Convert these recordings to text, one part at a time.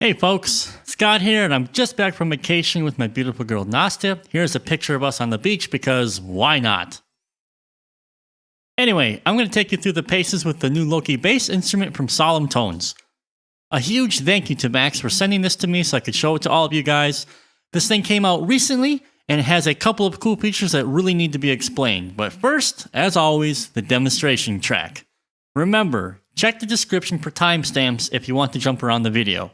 Hey folks, Scott here, and I'm just back from vacation with my beautiful girl Nastya. Here's a picture of us on the beach because why not? Anyway, I'm going to take you through the paces with the new Loki Bass instrument from Solemn Tones. A huge thank you to Max for sending this to me so I could show it to all of you guys. This thing came out recently, and it has a couple of cool features that really need to be explained. But first, as always, the demonstration track. Remember, check the description for timestamps if you want to jump around the video.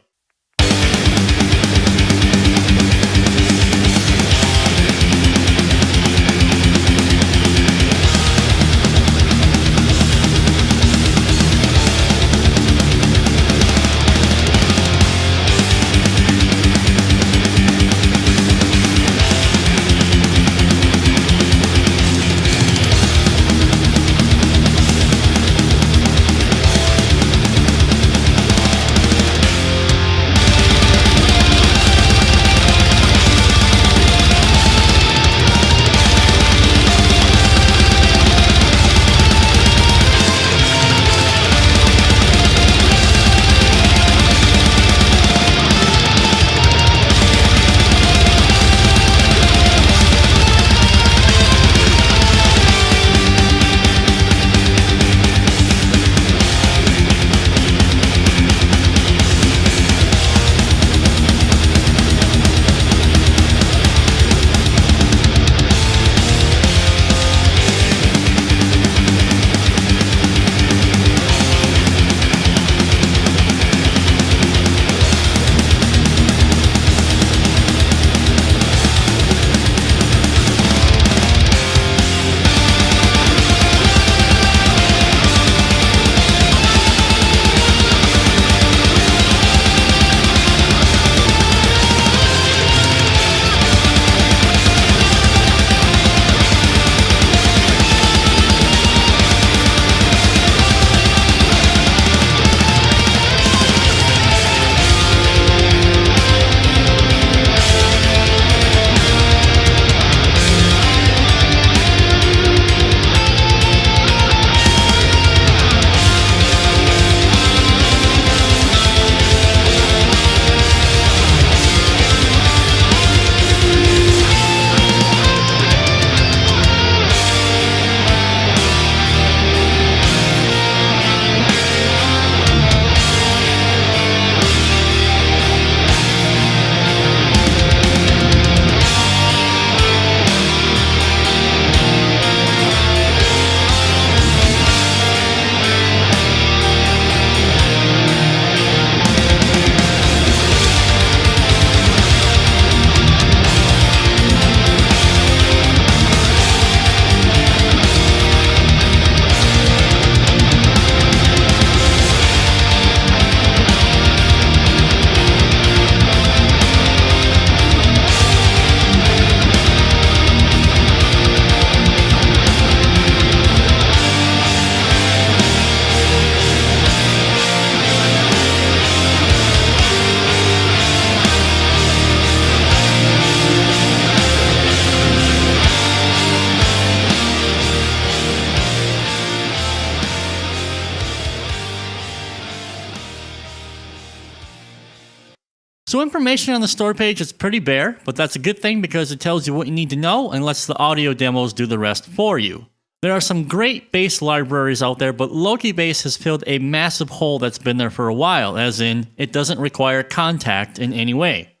So information on the store page is pretty bare, but that's a good thing because it tells you what you need to know and lets the audio demos do the rest for you. There are some great bass libraries out there, but Loki Bass has filled a massive hole that's been there for a while, as in, it doesn't require Kontakt in any way.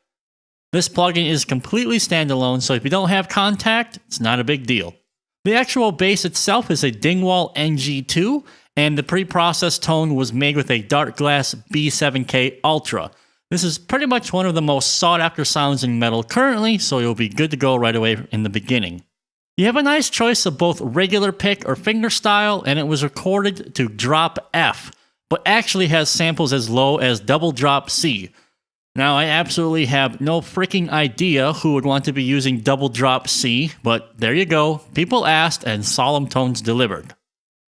This plugin is completely standalone, so if you don't have Kontakt, it's not a big deal. The actual bass itself is a Dingwall NG2, and the pre-processed tone was made with a Dark Glass B7K Ultra. This is pretty much one of the most sought-after sounds in metal currently, so you'll be good to go right away in the beginning. You have a nice choice of both regular pick or fingerstyle, and it was recorded to drop F, but actually has samples as low as double drop C. Now, I absolutely have no freaking idea who would want to be using double drop C, but there you go. People asked and Solemn Tones delivered.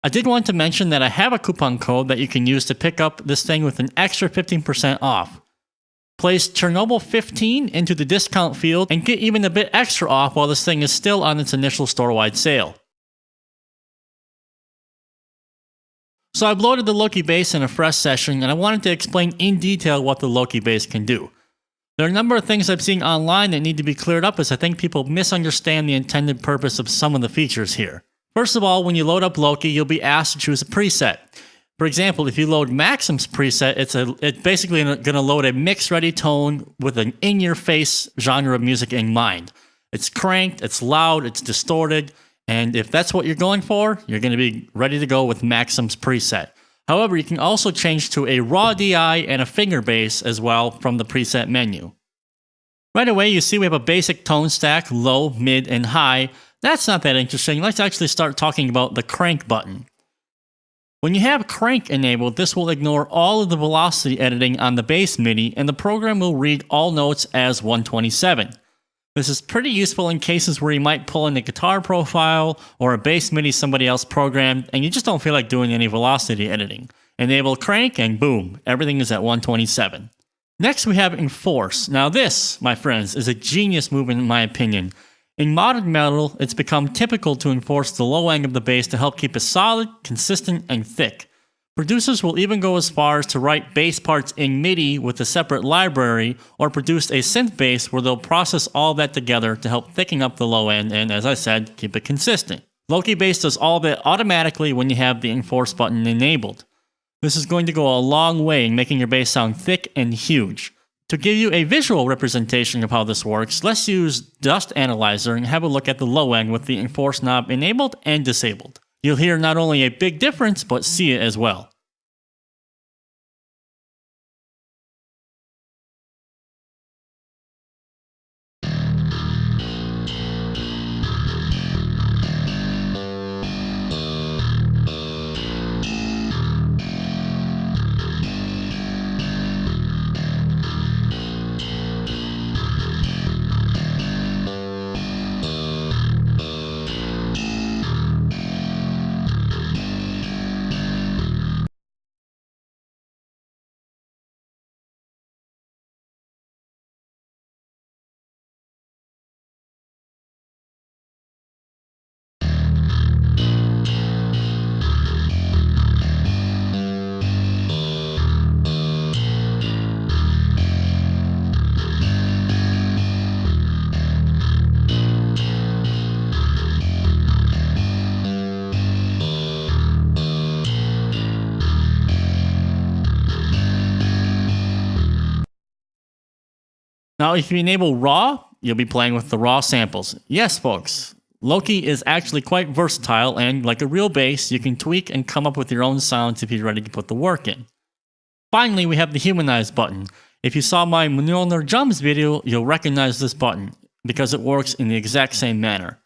I did want to mention that I have a coupon code that you can use to pick up this thing with an extra 15% off. Place Chernobyl 15 into the discount field and get even a bit extra off while this thing is still on its initial store-wide sale. So I uploaded the Loki Bass in a fresh session, and I wanted to explain in detail what the Loki Bass can do. There are a number of things I've seen online that need to be cleared up, as I think people misunderstand the intended purpose of some of the features here. First of all, when you load up Loki, you'll be asked to choose a preset. For example, if you load Maxim's preset, it's basically going to load a mix-ready tone with an in-your-face genre of music in mind. It's cranked, it's loud, it's distorted, and if that's what you're going for, you're going to be ready to go with Maxim's preset. However, you can also change to a raw DI and a finger bass as well from the preset menu. Right away, you see we have a basic tone stack, low, mid, and high. That's not that interesting. Let's actually start talking about the crank button. When you have crank enabled, this will ignore all of the velocity editing on the bass MIDI, and the program will read all notes as 127. This is pretty useful in cases where you might pull in a guitar profile or a bass MIDI somebody else programmed, and you just don't feel like doing any velocity editing. Enable crank, and boom, everything is at 127. Next, we have Enforce. Now this, my friends, is a genius move in my opinion. In modern metal, it's become typical to enforce the low end of the bass to help keep it solid, consistent, and thick. Producers will even go as far as to write bass parts in MIDI with a separate library, or produce a synth bass where they'll process all that together to help thicken up the low end and, as I said, keep it consistent. Loki Bass does all of it automatically when you have the Enforce button enabled. This is going to go a long way in making your bass sound thick and huge. To give you a visual representation of how this works, let's use Dust Analyzer and have a look at the low end with the Enforce knob enabled and disabled. You'll hear not only a big difference, but see it as well. Now, if you enable raw, you'll be playing with the raw samples. Yes, folks, Loki is actually quite versatile, and like a real bass, you can tweak and come up with your own sounds if you're ready to put the work in. Finally, we have the Humanize button. If you saw my Mjolnir Drums video, you'll recognize this button, because it works in the exact same manner.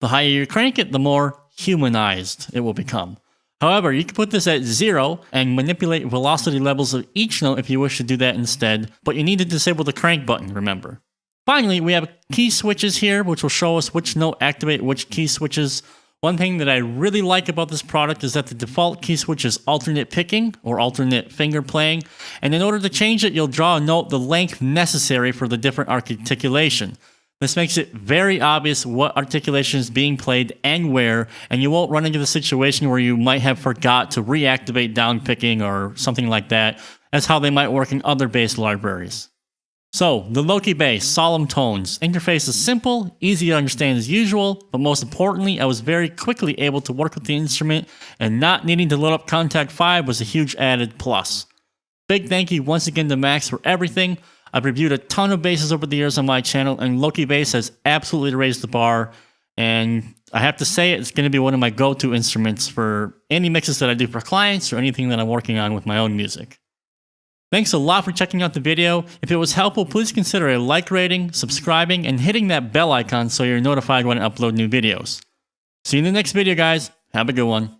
The higher you crank it, the more humanized it will become. However, you can put this at 0 and manipulate velocity levels of each note if you wish to do that instead, but you need to disable the crank button, remember. Finally, we have key switches here, which will show us which note activate which key switches. One thing that I really like about this product is that the default key switch is alternate picking, or alternate finger playing, and in order to change it, you'll draw a note the length necessary for the different articulation. This makes it very obvious what articulation is being played and where, and you won't run into the situation where you might have forgot to reactivate down picking or something like that, as how they might work in other bass libraries. So, the Loki Bass, Solemn Tones. Interface is simple, easy to understand as usual, but most importantly, I was very quickly able to work with the instrument, and not needing to load up Kontakt 5 was a huge added plus. Big thank you once again to Max for everything. I've reviewed a ton of basses over the years on my channel, and Loki Bass has absolutely raised the bar, and I have to say it's going to be one of my go-to instruments for any mixes that I do for clients or anything that I'm working on with my own music. Thanks a lot for checking out the video. If it was helpful, please consider a like rating, subscribing, and hitting that bell icon so you're notified when I upload new videos. See you in the next video, guys. Have a good one.